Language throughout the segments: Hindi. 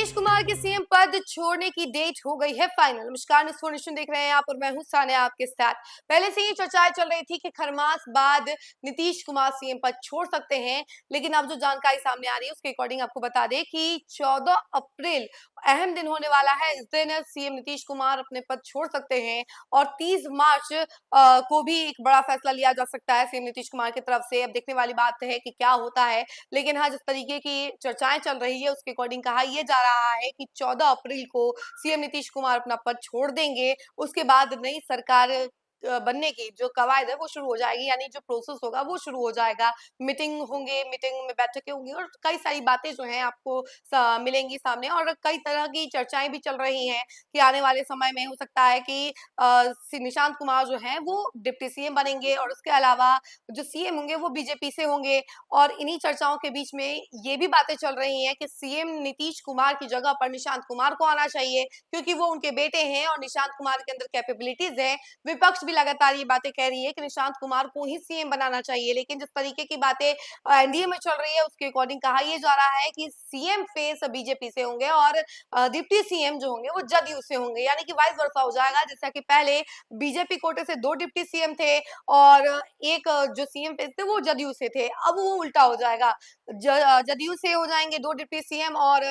नीतीश कुमार के सीएम पद छोड़ने की डेट हो गई है फाइनल। नमस्कार, न्यूज़ देख रहे हैं आप और मैं हूं सानिया आपके साथ। पहले से ही चर्चाएं चल रही थी कि खरमास बाद नीतीश कुमार सीएम पद छोड़ सकते हैं, लेकिन अब जो जानकारी सामने आ रही है उसके अकॉर्डिंग आपको बता दें कि 14 अप्रैल अहम दिन होने वाला है। इस दिन सीएम नीतीश कुमार अपने पद छोड़ सकते हैं और 30 मार्च को भी एक बड़ा फैसला लिया जा सकता है सीएम नीतीश कुमार की तरफ से। अब देखने वाली बात है कि क्या होता है, लेकिन हाँ, जिस तरीके की चर्चाएं चल रही है उसके अकॉर्डिंग कहा यह जा रहा है कि 14 अप्रैल को सीएम नीतीश कुमार अपना पद छोड़ देंगे। उसके बाद नई सरकार बनने की जो कवायद है वो शुरू हो जाएगी, यानी जो प्रोसेस होगा वो शुरू हो जाएगा। मीटिंग होंगे, मीटिंग में बैठकें होंगी और कई सारी बातें जो हैं आपको मिलेंगी सामने। और कई तरह की चर्चाएं भी चल रही हैं कि आने वाले समय में हो सकता है कि निशांत कुमार जो हैं वो डिप्टी सीएम बनेंगे और उसके अलावा जो सीएम होंगे वो बीजेपी से होंगे। और इन्हीं चर्चाओं के बीच में ये भी बातें चल रही हैं कि सीएम नीतीश कुमार की जगह पर निशांत कुमार को आना चाहिए, क्योंकि वो उनके बेटे हैं और निशांत कुमार के अंदर कैपेबिलिटीज है। विपक्ष भी लगातार ये बातें कह रही है कि निशांत कुमार को ही सीएम बनाना चाहिए, लेकिन जिस तरीके की बातें एनडीए में चल रही है उसके अकॉर्डिंग कहा यह जा रहा है कि सीएम फेस बीजेपी से होंगे और डिप्टी सीएम जो होंगे वो जदयू से होंगे, यानी कि वाइस वर्सा हो जाएगा। जैसा कि पहले बीजेपी कोटे से 2 डिप्टी सीएम थे और एक जो सीएम फेस थे वो जदयू से थे। अब वो उल्टा हो जाएगा, जदयू से हो जाएंगे 2 डिप्टी सीएम और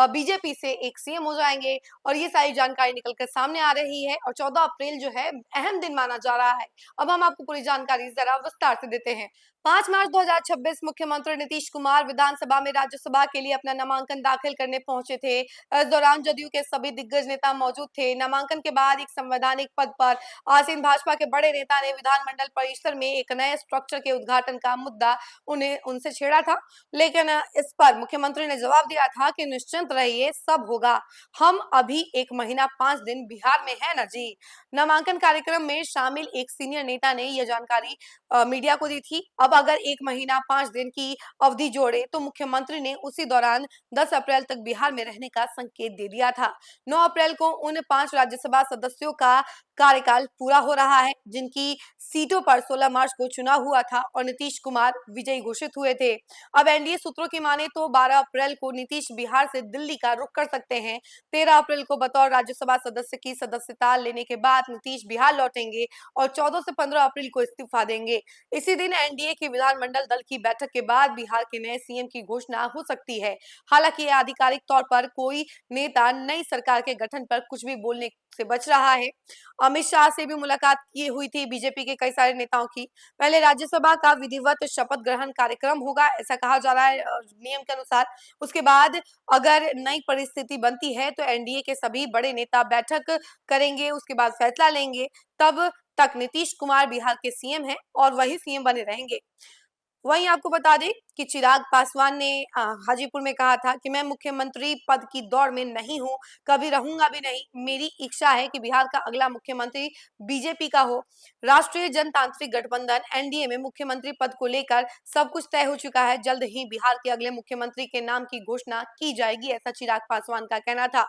बीजेपी से 1 सीएम हो जाएंगे। और ये सारी जानकारी निकल कर सामने आ रही है और 14 अप्रैल जो है अहम दिन माना जा रहा है। अब हम आपको पूरी जानकारी जरा विस्तार से देते हैं। 5 मार्च 2026 मुख्यमंत्री नीतीश कुमार विधानसभा में राज्यसभा के लिए अपना नामांकन दाखिल करने पहुंचे थे। इस दौरान जदयू के सभी दिग्गज नेता मौजूद थे। नामांकन के बाद एक संवैधानिक पद पर आसीन भाजपा के बड़े नेता ने विधानमंडल परिसर में एक नए स्ट्रक्चर के उद्घाटन का मुद्दा उन्हें उनसे छेड़ा था, लेकिन इस पर मुख्यमंत्री ने जवाब दिया था कि निश्चिंत रहिए, सब होगा। हम अभी 1 महीना 5 दिन बिहार में है ना जी। नामांकन कार्यक्रम में शामिल एक सीनियर नेता ने यह जानकारी मीडिया को दी थी। अब अगर 1 महीना 5 दिन की अवधि जोड़े तो मुख्यमंत्री ने उसी दौरान 10 अप्रैल तक बिहार में रहने का संकेत दे दिया था। 9 अप्रैल को उन 5 राज्यसभा सदस्यों का कार्यकाल पूरा हो रहा है, जिनकी सीटों पर 16 मार्च को चुनाव हुआ था और नीतीश कुमार विजयी घोषित हुए थे। अब एनडीए सूत्रों की माने तो 12 अप्रैल को नीतीश बिहार से दिल्ली का रुख कर सकते हैं। 13 अप्रैल को बतौर राज्यसभा सदस्य की सदस्यता लेने के बाद नीतीश बिहार लौटेंगे और 14 से 15 अप्रैल को इस्तीफा देंगे। इसी दिन एनडीए की विधानमंडल दल की बैठक के बाद बिहार के नए सीएम की घोषणा हो सकती है। हालांकि आधिकारिक तौर पर कोई नेता नई सरकार के गठन पर कुछ भी बोलने से बच रहा है। अमित शाह से भी मुलाकात की हुई थी बीजेपी के कई सारे नेताओं की। पहले राज्यसभा का विधिवत शपथ ग्रहण कार्यक्रम होगा, ऐसा कहा जा रहा है नियम के अनुसार। उसके बाद अगर नई परिस्थिति बनती है तो एनडीए के सभी बड़े नेता बैठक करेंगे, उसके बाद फैसला लेंगे। तब तक नीतीश कुमार बिहार के सीएम हैं और वही सीएम बने रहेंगे। वहीं आपको बता दें कि चिराग पासवान ने हाजीपुर में कहा था कि मैं मुख्यमंत्री पद की दौड़ में नहीं हूं, कभी रहूंगा भी नहीं। मेरी इच्छा है कि बिहार का अगला मुख्यमंत्री बीजेपी का हो। राष्ट्रीय जनतांत्रिक गठबंधन एनडीए में मुख्यमंत्री पद को लेकर सब कुछ तय हो चुका है। जल्द ही बिहार के अगले मुख्यमंत्री के नाम की घोषणा की जाएगी, ऐसा चिराग पासवान का कहना था।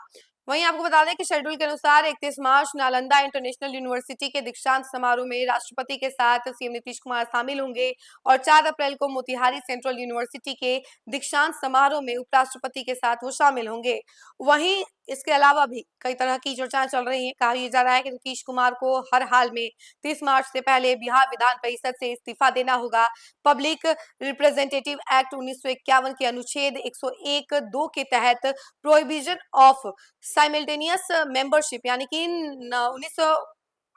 वहीं आपको बता दें कि शेड्यूल के अनुसार 31 मार्च नालंदा इंटरनेशनल यूनिवर्सिटी के दीक्षांत समारोह में राष्ट्रपति के साथ सीएम नीतीश कुमार शामिल होंगे और 4 अप्रैल को मोतिहारी सेंट्रल यूनिवर्सिटी के दीक्षांत समारोह में उपराष्ट्रपति के साथ वो शामिल होंगे। वहीं इसके अलावा भी कई तरह की चर्चाएं चल रही हैं। कहा यह जा रहा है कि नीतीश कुमार को हर हाल में 30 मार्च से पहले बिहार विधान परिषद से इस्तीफा देना होगा। पब्लिक रिप्रेजेंटेटिव एक्ट 1951 के अनुच्छेद 101(2) के तहत प्रोहिबिशन ऑफ साइमल्टेनियस मेंबरशिप यानी कि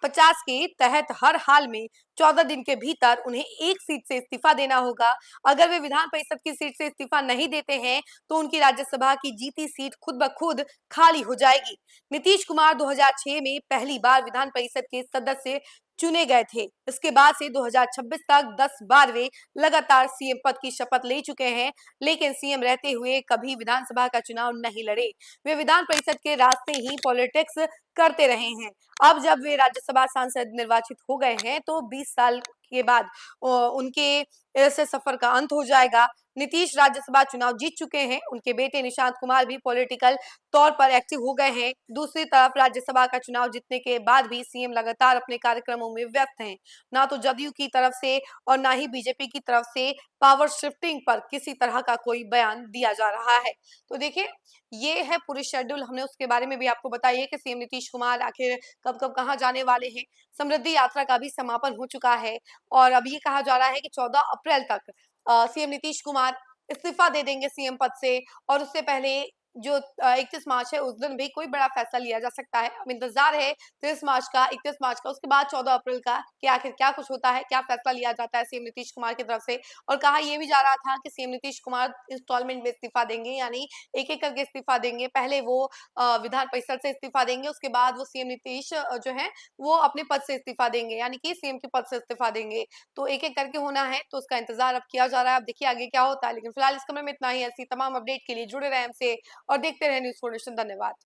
1950 के तहत हर हाल में 14 दिन के भीतर उन्हें एक सीट से इस्तीफा देना होगा। अगर वे विधान परिषद की सीट से इस्तीफा नहीं देते हैं तो उनकी राज्यसभा की जीती सीट खुद ब खुद खाली हो जाएगी। नीतीश कुमार 2006 में पहली बार विधान परिषद के सदस्य चुने गए थे। इसके बाद से 2026 तक 10 बार वे लगातार सीएम पद की शपथ ले चुके हैं, लेकिन सीएम रहते हुए कभी विधानसभा का चुनाव नहीं लड़े। वे विधान परिषद के रास्ते ही पॉलिटिक्स करते रहे हैं। अब जब वे राज्यसभा सांसद निर्वाचित हो गए हैं तो 20 साल के बाद उनके इससे सफर का अंत हो जाएगा। नीतीश राज्यसभा चुनाव जीत चुके हैं, उनके बेटे निशांत कुमार भी पॉलिटिकल तौर पर एक्टिव हो गए हैं। दूसरी तरफ राज्यसभा का चुनाव जीतने के बाद भी सीएम लगातार अपने कार्यक्रमों में व्यस्त हैं। ना तो जदयू की तरफ से और ना ही बीजेपी की तरफ से पावर शिफ्टिंग पर किसी तरह का कोई बयान दिया जा रहा है। तो देखिए, ये है पूरी शेड्यूल, हमने उसके बारे में भी आपको बताइए कि सीएम नीतीश कुमार आखिर कब कब कहाँ जाने वाले हैं। समृद्धि यात्रा का भी समापन हो चुका है और अब ये कहा जा रहा है कि 14 अप्रैल तक सीएम नीतीश कुमार इस्तीफा दे देंगे सीएम पद से, और उससे पहले जो 31 मार्च है उस दिन भी कोई बड़ा फैसला लिया जा सकता है। अब इंतजार है 30 मार्च का, 31 मार्च का, उसके बाद 14 अप्रैल का कि आखिर क्या कुछ होता है, क्या फैसला लिया जाता है सीएम नीतीश कुमार की तरफ से। और कहा यह भी जा रहा था कि सीएम नीतीश कुमार इंस्टॉलमेंट में इस्तीफा देंगे, यानी एक एक करके इस्तीफा देंगे। पहले वो विधान परिषद से इस्तीफा देंगे, उसके बाद वो सीएम नीतीश जो है वो अपने पद से इस्तीफा देंगे, यानी कि सीएम के पद से इस्तीफा देंगे। तो एक एक करके होना है, तो उसका इंतजार अब किया जा रहा है। अब देखिए आगे क्या होता है, लेकिन फिलहाल इस कमरे में इतना ही। ऐसी तमाम अपडेट के लिए जुड़े रहे हमसे और देखते रहे न्यूज़4नेशन। धन्यवाद।